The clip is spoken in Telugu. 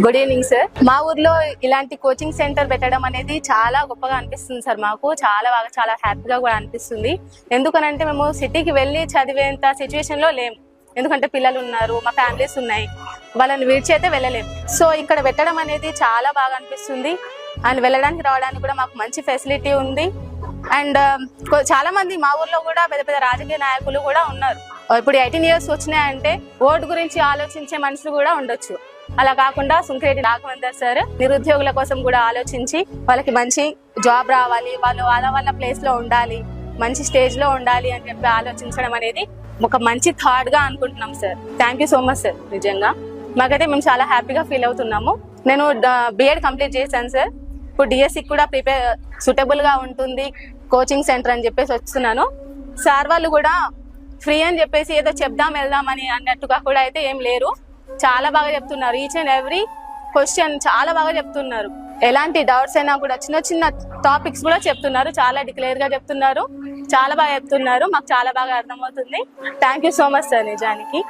Good evening sir. మా ఊర్లో ఇలాంటి కోచింగ్ సెంటర్ పెట్టడం అనేది చాలా గొప్పగా అనిపిస్తుంది సార్. మాకు చాలా బాగా చాలా హ్యాపీగా కూడా అనిపిస్తుంది. ఎందుకనంటే మేము సిటీకి వెళ్ళి చదివేంత సిచ్యువేషన్ లో లేము. ఎందుకంటే పిల్లలు ఉన్నారు, మా ఫ్యామిలీస్ ఉన్నాయి, వాళ్ళని విడిచి అయితే వెళ్ళలేము. సో ఇక్కడ పెట్టడం అనేది చాలా బాగా అనిపిస్తుంది. అండ్ వెళ్ళడానికి రావడానికి కూడా మాకు మంచి ఫెసిలిటీ ఉంది. అండ్ చాలా మంది మా ఊర్లో కూడా పెద్ద పెద్ద రాజకీయ నాయకులు కూడా ఉన్నారు. ఇప్పుడు 18 years వచ్చినాయంటే ఓటు గురించి ఆలోచించే మనుషులు కూడా ఉండొచ్చు. అలా కాకుండా సుంకిరెడ్డి రాఘవేందర్ సార్ నిరుద్యోగుల కోసం కూడా ఆలోచించి వాళ్ళకి మంచి జాబ్ రావాలి, వాళ్ళు వాళ్ళ ప్లేస్ లో ఉండాలి, మంచి స్టేజ్ లో ఉండాలి అని చెప్పి ఆలోచించడం అనేది ఒక మంచి థాట్ గా అనుకుంటున్నాం sir. Thank you so much sir. నిజంగా మాకైతే మేము చాలా హ్యాపీగా ఫీల్ అవుతున్నాము. నేను బిఎడ్ కంప్లీట్ చేశాను సార్. ఇప్పుడు డిఎస్సి కూడా సూటబుల్ గా ఉంటుంది కోచింగ్ సెంటర్ అని చెప్పేసి వస్తున్నాను. సార్ వాళ్ళు కూడా ఫ్రీ అని చెప్పేసి ఏదో చెప్దాం వెళ్దామని అన్నట్టుగా కూడా అయితే ఏం లేరు. చాలా బాగా చెప్తున్నారు. ఈచ్ అండ్ ఎవ్రీ క్వశ్చన్ చాలా బాగా చెప్తున్నారు. ఎలాంటి డౌట్స్ అయినా కూడా చిన్న చిన్న టాపిక్స్ కూడా చెప్తున్నారు. చాలా డిక్లేర్ గా చెప్తున్నారు. చాలా బాగా చెప్తున్నారు. మాకు చాలా బాగా అర్థమవుతుంది. Thank you so much sir నిజానికి.